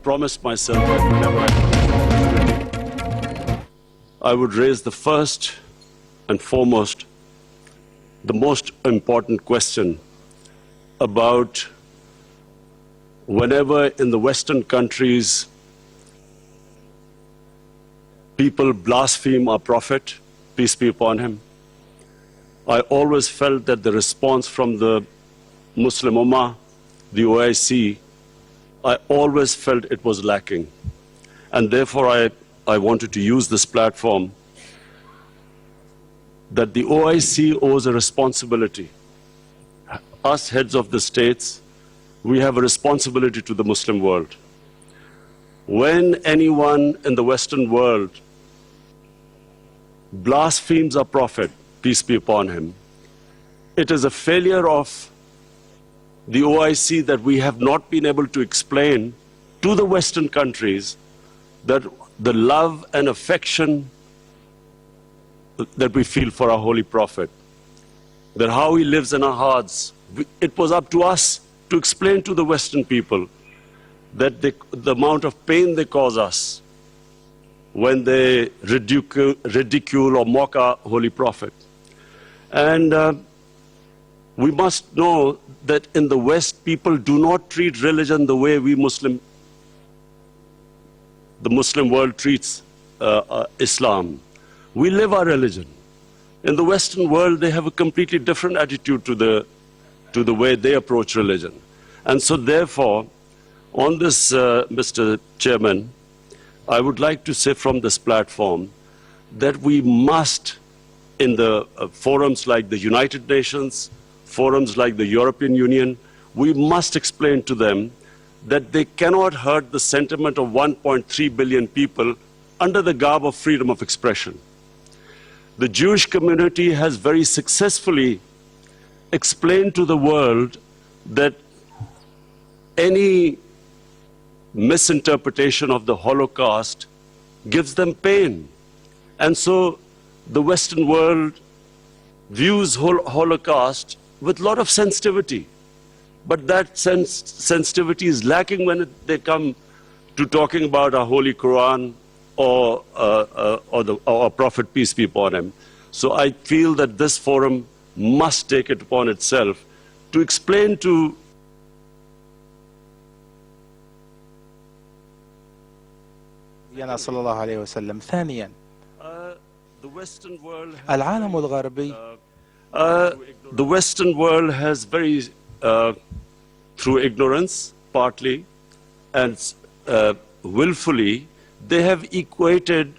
promised myself that whenever I have an opportunity, I would raise the first and foremost, the most important question about whenever in the Western countries people blaspheme our Prophet, peace be upon him, I always felt that the response from the Muslim Ummah, the OIC, I always felt it was lacking. And therefore I wanted to use this platform that the OIC owes a responsibility. Us heads of the states, we have a responsibility to the Muslim world. When anyone in the Western world blasphemes our Prophet, peace be upon him, it is a failure of the OIC that we have not been able to explain to the Western countries that the love and affection that we feel for our Holy Prophet, that how he lives in our hearts. It was up to us to explain to the Western people that the amount of pain they cause us when they ridicule or mock our Holy Prophet. And we must know that in the West, people do not treat religion the way the Muslim world treats Islam. We live our religion. In the Western world, they have a completely different attitude to the way they approach religion. And so therefore, on this, Mr. Chairman, I would like to say from this platform that we must, in the forums like the United Nations, forums like the European Union, we must explain to them that they cannot hurt the sentiment of 1.3 billion people under the garb of freedom of expression. The Jewish community has very successfully explained to the world that any misinterpretation of the Holocaust gives them pain. And so the Western world views Holocaust with a lot of sensitivity. But that sensitivity is lacking when they come to talking about our Holy Quran or our Prophet, peace be upon him. So I feel that this forum must take it upon itself to explain to صلى الله عليه وسلم. ثانيا العالم الغربي the Western world has very through ignorance partly and willfully they have equated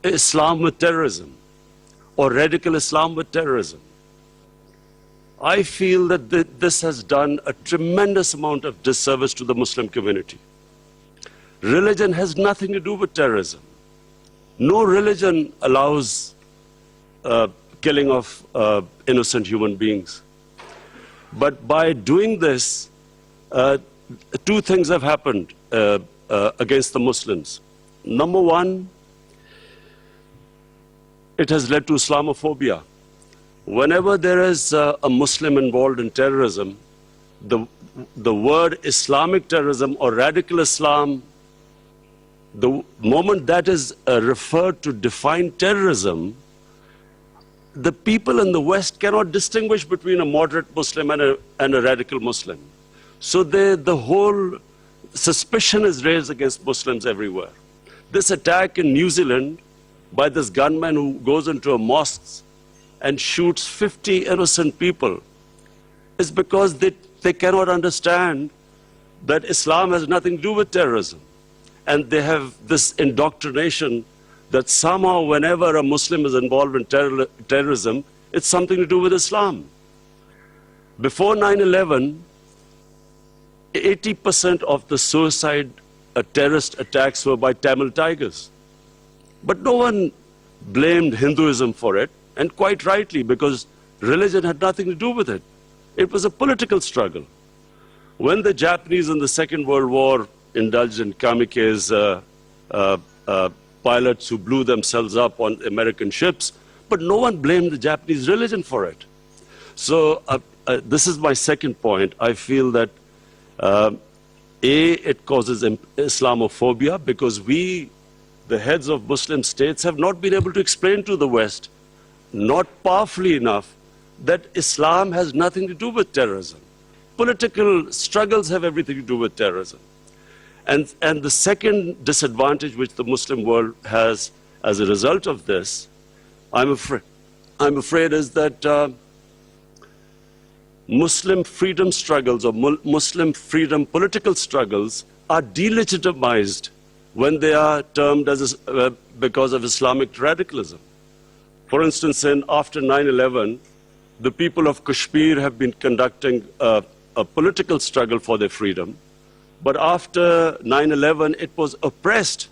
Islam with terrorism or radical Islam with terrorism. I feel that this has done a tremendous amount of disservice to the Muslim community. Religion has nothing to do with terrorism. No religion allows killing of innocent human beings. But by doing this, two things have happened against the Muslims. Number one, it has led to Islamophobia. Whenever there is a Muslim involved in terrorism, the word Islamic terrorism or radical Islam, the moment that is referred to define terrorism, the people in the West cannot distinguish between a moderate Muslim and a radical Muslim. So the whole suspicion is raised against Muslims everywhere. This attack in New Zealand by this gunman who goes into a mosque and shoots 50 innocent people is because they cannot understand that Islam has nothing to do with terrorism. And they have this indoctrination that somehow whenever a Muslim is involved in terrorism, it's something to do with Islam. Before 9/11, 80% of the suicide terrorist attacks were by Tamil Tigers. But no one blamed Hinduism for it, and quite rightly, because religion had nothing to do with it. It was a political struggle. When the Japanese in the Second World War indulged in kamikaze pilots who blew themselves up on American ships, but no one blamed the Japanese religion for it. So this is my second point. I feel that It causes Islamophobia because we, the heads of Muslim states, have not been able to explain to the West, not powerfully enough, that Islam has nothing to do with terrorism. Political struggles have everything to do with terrorism. And the second disadvantage which the Muslim world has as a result of this, I'm afraid is that Muslim freedom struggles or Muslim freedom political struggles are delegitimized when they are termed as because of Islamic radicalism. For instance, after 9/11, the people of Kashmir have been conducting a political struggle for their freedom. But after 9/11, it was oppressed,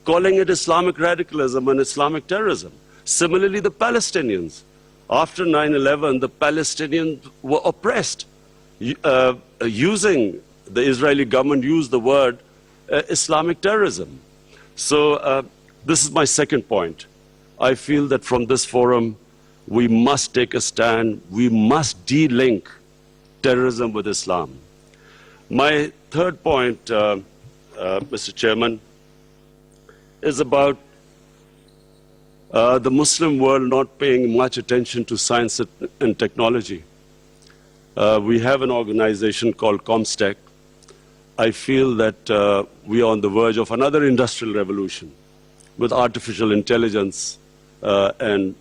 calling it Islamic radicalism and Islamic terrorism. Similarly, the Palestinians. After 9/11, the Palestinians were oppressed. The Israeli government used the word Islamic terrorism. So this is my second point. I feel that from this forum, we must take a stand. We must de-link terrorism with Islam. My third point, Mr. Chairman, is about the Muslim world not paying much attention to science and technology. We have an organization called ComStech. I feel that we are on the verge of another industrial revolution with artificial intelligence and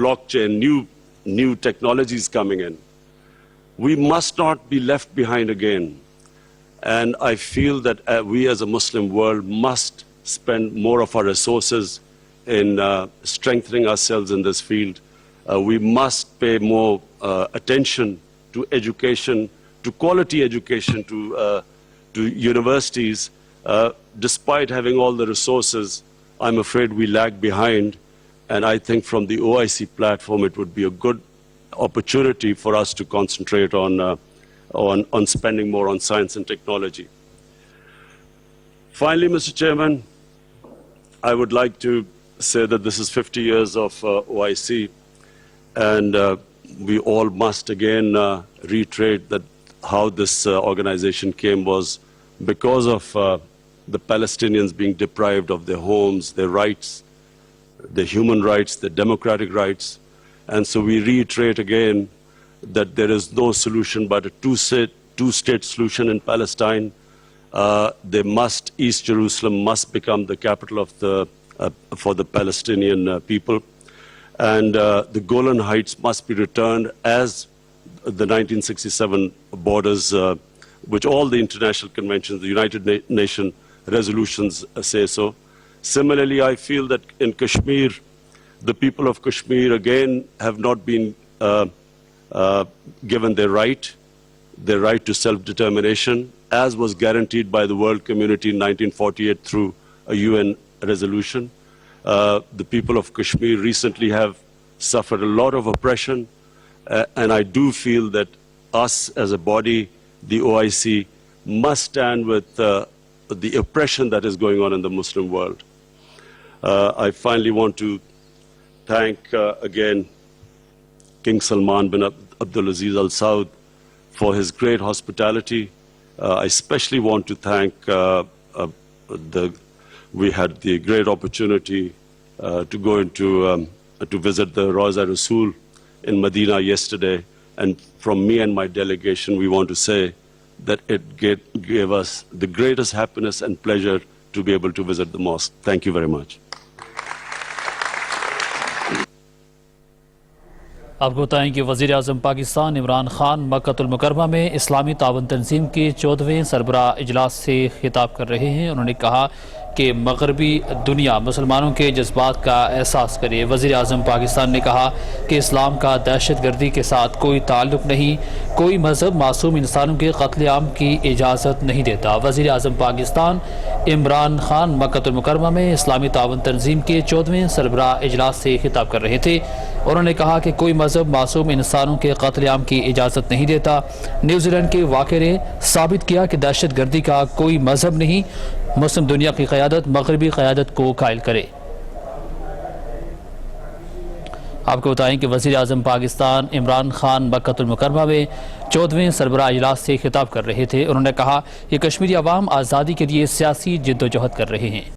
blockchain, new technologies coming in. We must not be left behind again. And I feel that we as a Muslim world must spend more of our resources in strengthening ourselves in this field. We must pay more attention to education, to quality education, to universities. Despite having all the resources, I'm afraid we lag behind. And I think from the OIC platform, it would be a good opportunity for us to concentrate on spending more on science and technology. Finally, Mr. Chairman, I would like to say that this is 50 years of OIC, and we all must again reiterate that how this organization came was because of the Palestinians being deprived of their homes, their rights, their human rights, their democratic rights. And so we reiterate again that there is no solution but a two-state solution in Palestine. East Jerusalem must become the capital of for the Palestinian people. And the Golan Heights must be returned as the 1967 borders, which all the international conventions, the United Nations resolutions say so. Similarly, I feel that in Kashmir, the people of Kashmir again have not been given their right to self-determination, as was guaranteed by the world community in 1948 through a UN resolution. The people of Kashmir recently have suffered a lot of oppression, and I do feel that us as a body, the OIC, must stand with the oppression that is going on in the Muslim world. I finally want to thank again King Salman bin Abdulaziz Al Saud for his great hospitality. I especially want to thank we had the great opportunity to go into to visit the Rawza Rasul in Medina yesterday, and from me and my delegation, we want to say that it gave us the greatest happiness and pleasure to be able to visit the mosque. Thank you very much. آپ کو بتائیں کہ وزیر اعظم پاکستان عمران خان مکہ المکرمہ میں اسلامی تعاون تنظیم کے 14ویں سربراہ اجلاس سے خطاب کر رہے ہیں. انہوں نے کہا کہ مغربی دنیا مسلمانوں کے جذبات کا احساس کرے. وزیر اعظم پاکستان نے کہا کہ اسلام کا دہشت گردی کے ساتھ کوئی تعلق نہیں. کوئی مذہب معصوم انسانوں کے قتل عام کی اجازت نہیں دیتا. وزیر اعظم پاکستان عمران خان مکہ المکرمہ میں اسلامی تعاون تنظیم کے 14ویں سربراہ اجلاس سے خطاب کر رہے تھے. انہوں نے کہا کہ کوئی مذہب معصوم انسانوں کے قتل عام کی اجازت نہیں دیتا. نیوزی لینڈ کے واقعے نے ثابت کیا کہ دہشت گردی کا کوئی مذہب نہیں. مسلم دنیا کی قیادت مغربی قیادت کو قائل کرے. آپ کو بتائیں کہ وزیر اعظم پاکستان عمران خان مکۃ المکرمہ میں 14ویں سربراہ اجلاس سے خطاب کر رہے تھے۔ انہوں نے کہا کہ کشمیری عوام آزادی کے لیے سیاسی جد و جہد کر رہے ہیں۔